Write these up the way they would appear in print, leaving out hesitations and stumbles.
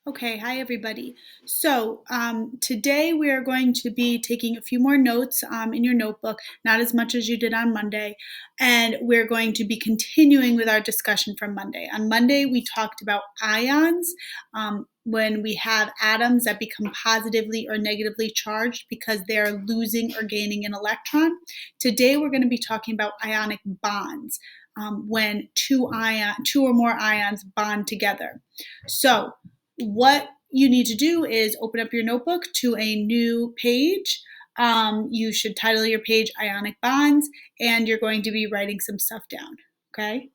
Okay, hi everybody. So today we are going to be taking a few more notes in your notebook, not as much as you did on Monday, and we're going to be continuing with our discussion from Monday. On Monday, we talked about ions, when we have atoms that become positively or negatively charged because they're losing or gaining an electron. Today, we're going to be talking about ionic bonds, when two or more ions bond together. So what you need to do is open up your notebook to a new page. You should title your page Ionic Bonds, and you're going to be writing some stuff down. Okay?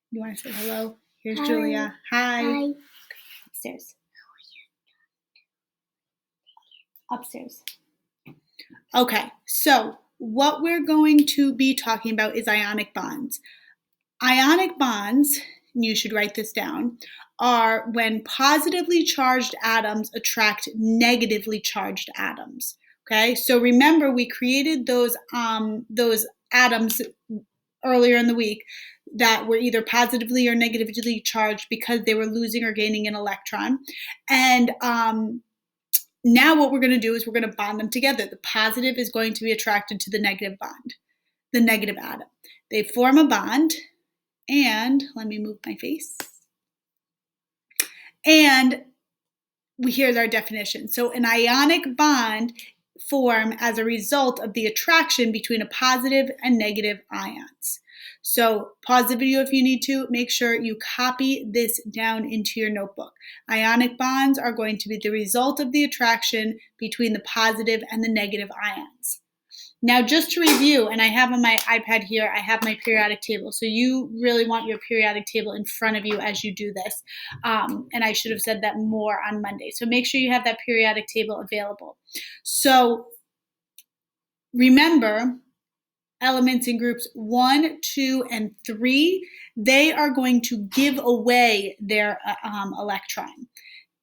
You want to say hello? Here's Hi. Julia. Hi. Hi. Upstairs. Upstairs. Okay, so what we're going to be talking about is ionic bonds. Ionic bonds, and you should write this down, are when positively charged atoms attract negatively charged atoms. Okay, so remember we created those atoms earlier in the week that were either positively or negatively charged because they were losing or gaining an electron. And now what we're going to do is we're going to bond them together. The positive is going to be attracted to the negative bond, the negative atom. They form a bond, and let me move my face. And here's our definition. So an ionic bond form as a result of the attraction between a positive and negative ions. So pause the video if you need to. Make sure you copy this down into your notebook. Ionic bonds are going to be the result of the attraction between the positive and the negative ions. Now, just to review, and I have on my iPad here, I have my periodic table. So you really want your periodic table in front of you as you do this. And I should have said that more on Monday. So make sure you have that periodic table available. So remember, elements in groups 1, 2, and 3, they are going to give away their electron,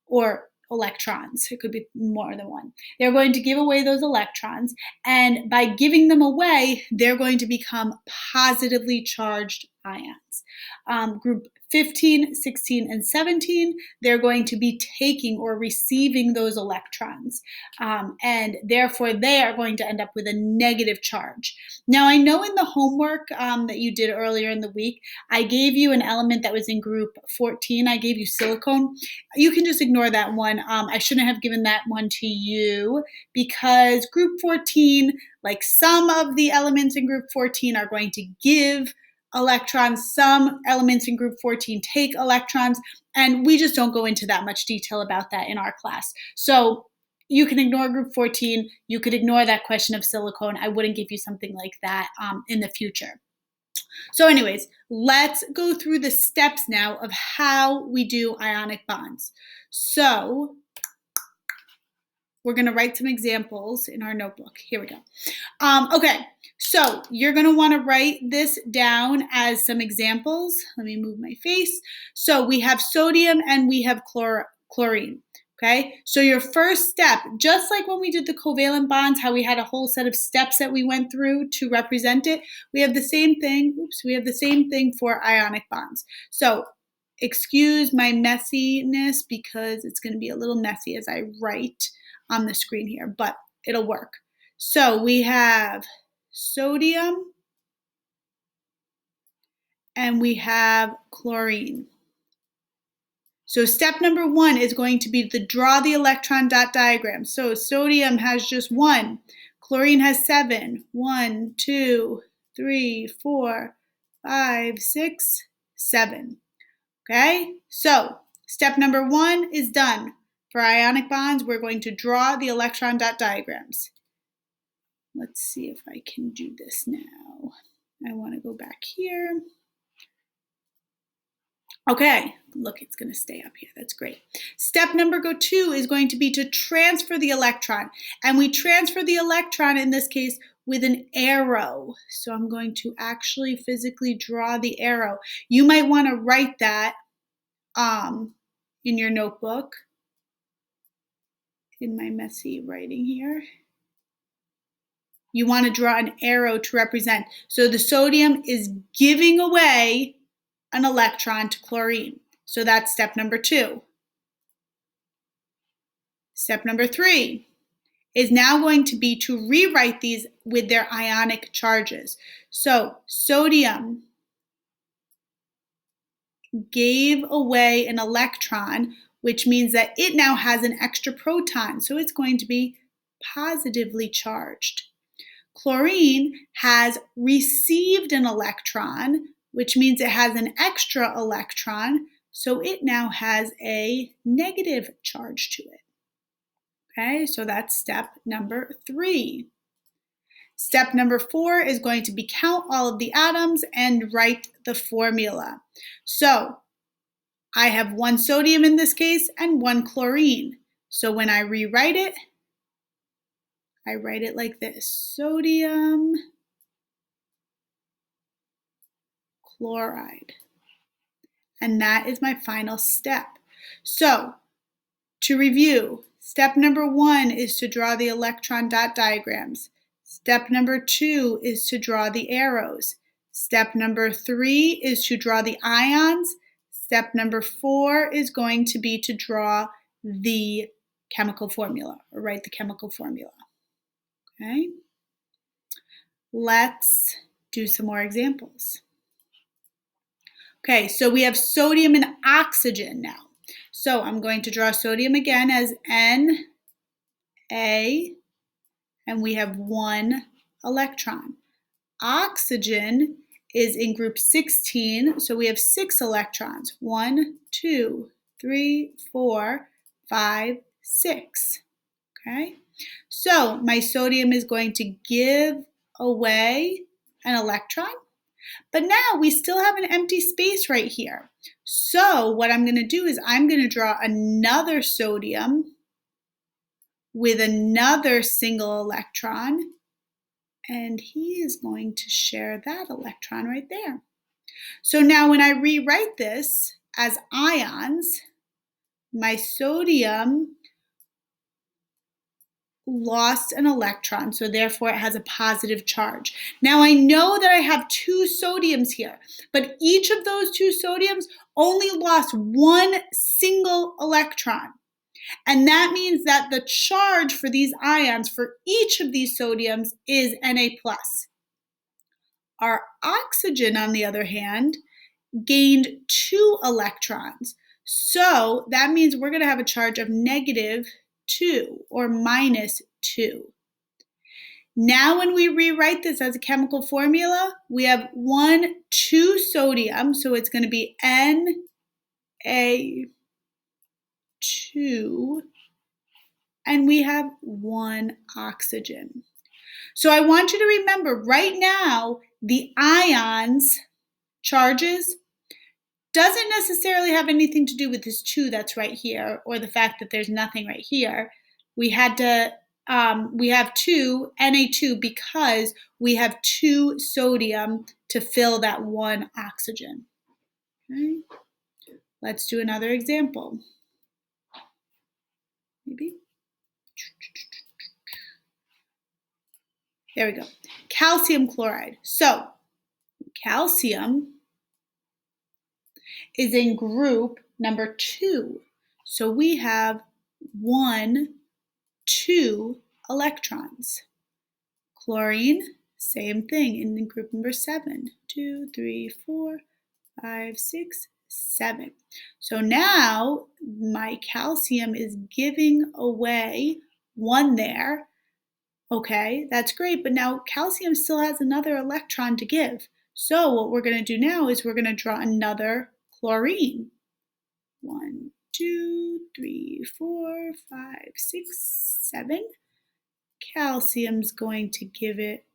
or electrons. It could be more than one. They're going to give away those electrons, and by giving them away, they're going to become positively charged ions. Group 15, 16, and 17, they're going to be taking or receiving those electrons, and therefore they are going to end up with a negative charge. Now, I know in the homework that you did earlier in the week, I gave you an element that was in group 14. I gave you silicone. You can just ignore that one. I shouldn't have given that one to you because group 14, like some of the elements in group 14 are going to give electrons, some elements in group 14 take electrons, and we just don't go into that much detail about that in our class. So you can ignore group 14. You could ignore that question of silicone. I wouldn't give you something like that in the future. So anyways, let's go through the steps now of how we do ionic bonds. So we're going to write some examples in our notebook. Here we go. Okay, so you're going to want to write this down as some examples. Let me move my face. So we have sodium and we have chlorine. Okay, so your first step, just like when we did the covalent bonds, how we had a whole set of steps that we went through to represent it, we have the same thing. We have the same thing for ionic bonds. So excuse my messiness because it's going to be a little messy as I write on the screen here, but it'll work. So we have sodium and we have chlorine. So step number 1 is going to be to draw the electron dot diagram. So sodium has just 1, chlorine has 7. 1, 2, 3, 4, 5, 6, 7. Okay, so step number 1 is done. For ionic bonds, we're going to draw the electron dot diagrams. Let's see if I can do this now. I want to go back here. Okay, look, it's going to stay up here. That's great. Step number 2 is going to be to transfer the electron. And we transfer the electron, in this case, with an arrow. So I'm going to actually physically draw the arrow. You might want to write that in your notebook. In my messy writing here. You want to draw an arrow to represent. So the sodium is giving away an electron to chlorine. So that's step number 2. Step number 3 is now going to be to rewrite these with their ionic charges. So sodium gave away an electron, which means that it now has an extra proton, so it's going to be positively charged. Chlorine has received an electron, which means it has an extra electron, so it now has a negative charge to it. Okay, so that's step number 3. Step number 4 is going to be count all of the atoms and write the formula. So I have 1 sodium in this case and 1 chlorine. So when I rewrite it, I write it like this: sodium chloride. And that is my final step. So to review, step number 1 is to draw the electron dot diagrams. Step number 2 is to draw the arrows. Step number 3 is to draw the ions. Step number 4 is going to be to draw the chemical formula, or write the chemical formula. Okay? Let's do some more examples. Okay, so we have sodium and oxygen now. So I'm going to draw sodium again as Na, and we have 1 electron. Oxygen is in group 16, so we have 6 electrons. 1, 2, 3, 4, 5, 6. Okay, so my sodium is going to give away an electron, but now we still have an empty space right here. So what I'm going to do is I'm going to draw another sodium with another single electron, and he is going to share that electron right there. So now when I rewrite this as ions, my sodium lost an electron, so therefore it has a positive charge. Now I know that I have 2 sodiums here, but each of those 2 sodiums only lost 1 single electron. And that means that the charge for these ions for each of these sodiums is Na+. Our oxygen, on the other hand, gained 2 electrons. So that means we're going to have a charge of -2 or -2. Now when we rewrite this as a chemical formula, we have 1, 2 sodium, so it's going to be Na2, and we have 1 oxygen. So I want you to remember right now the ions charges doesn't necessarily have anything to do with this 2 that's right here, or the fact that there's nothing right here. We have 2, Na2, because we have 2 sodium to fill that 1 oxygen. Okay. Let's do another example. Maybe. There we go. Calcium chloride. So calcium is in group number 2. So we have 1, 2 electrons. Chlorine, same thing, in group number 7. 2, 3, 4, 5, 6, 7. So now my calcium is giving away 1 there. Okay, that's great, but now calcium still has another electron to give. So what we're going to do now is we're going to draw another chlorine. 1, 2, 3, 4, 5, 6, 7. Calcium's going to give it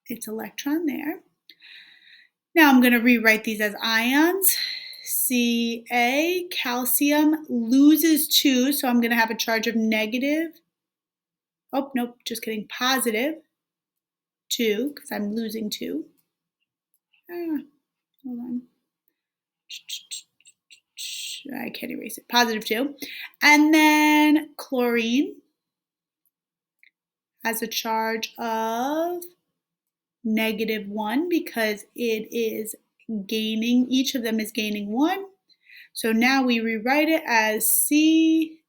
its electron there. Now I'm going to rewrite these as ions. Ca, calcium loses 2, so I'm going to have a charge of negative. Oh, nope, just kidding, positive 2, because I'm losing 2. Hold on. I can't erase it. Positive 2. And then chlorine has a charge of -1 because it is gaining, each of them is gaining 1. So now we rewrite it as Ca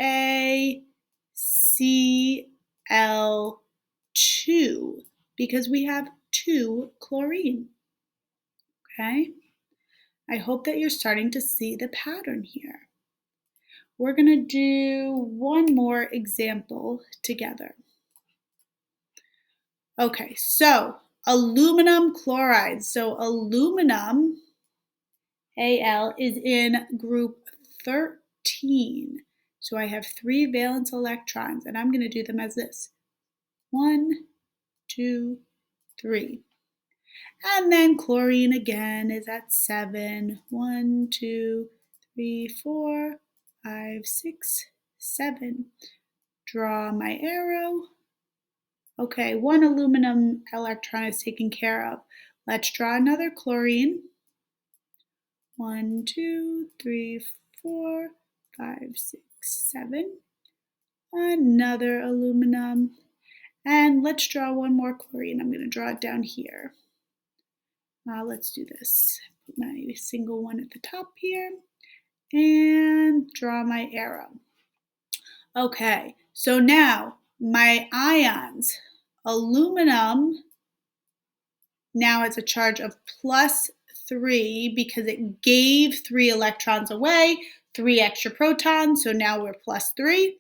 ACl2 because we have 2 chlorine. Okay? I hope that you're starting to see the pattern here. We're going to do one more example together. Okay, so aluminum chloride. So aluminum, Al, is in group 13. So I have 3 valence electrons, and I'm going to do them as this. 1, 2, 3. And then chlorine again is at 7. 1, 2, 3, 4, 5, 6, 7. Draw my arrow. Okay, 1 aluminum electron is taken care of. Let's draw another chlorine. 1, 2, 3, 4, 5, 6, 7. Another aluminum. And let's draw one more chlorine. I'm going to draw it down here. Let's do this. Put my single one at the top here and draw my arrow. Okay, so now my ions, aluminum now has a charge of +3 because it gave 3 electrons away, 3 extra protons, so now we're +3.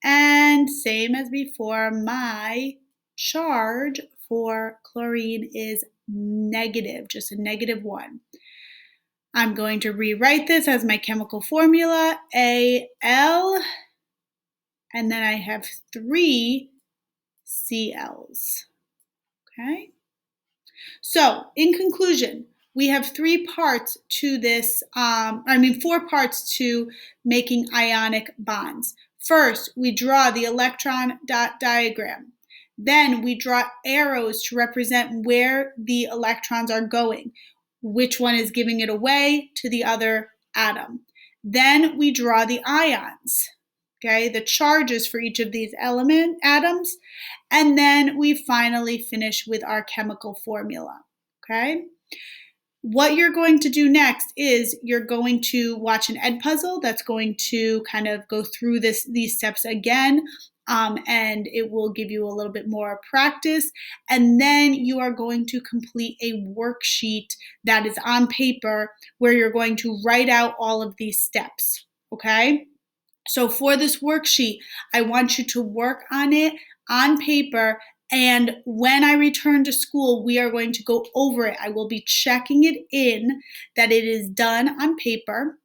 And same as before, my charge for chlorine is negative, just a -1. I'm going to rewrite this as my chemical formula, Al, and then I have 3 Cl's. Okay? So, in conclusion, we have 3 parts to this, 4 parts to making ionic bonds. First, we draw the electron dot diagram. Then we draw arrows to represent where the electrons are going, which one is giving it away to the other atom. Then we draw the ions, okay, the charges for each of these atoms. And then we finally finish with our chemical formula, okay? What you're going to do next is you're going to watch an Edpuzzle that's going to kind of go through these steps again, and it will give you a little bit more practice. And then you are going to complete a worksheet that is on paper where you're going to write out all of these steps, okay? So for this worksheet, I want you to work on it on paper, and when I return to school, we are going to go over it. I will be checking it in that it is done on paper.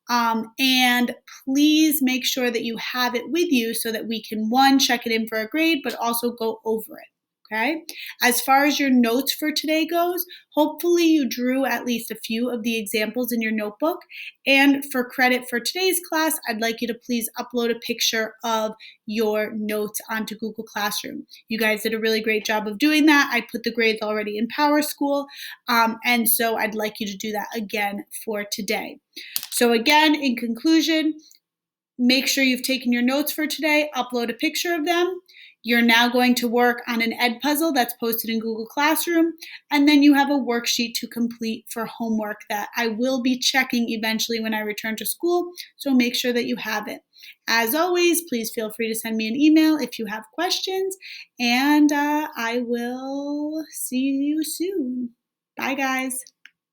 And please make sure that you have it with you so that we can, 1, check it in for a grade, but also go over it. Okay? As far as your notes for today goes, hopefully you drew at least a few of the examples in your notebook. And for credit for today's class, I'd like you to please upload a picture of your notes onto Google Classroom. You guys did a really great job of doing that. I put the grades already in PowerSchool, and so I'd like you to do that again for today. So again, in conclusion, make sure you've taken your notes for today, upload a picture of them. You're now going to work on an Edpuzzle that's posted in Google Classroom, and then you have a worksheet to complete for homework that I will be checking eventually when I return to school, so make sure that you have it. As always, please feel free to send me an email if you have questions, and I will see you soon. Bye, guys.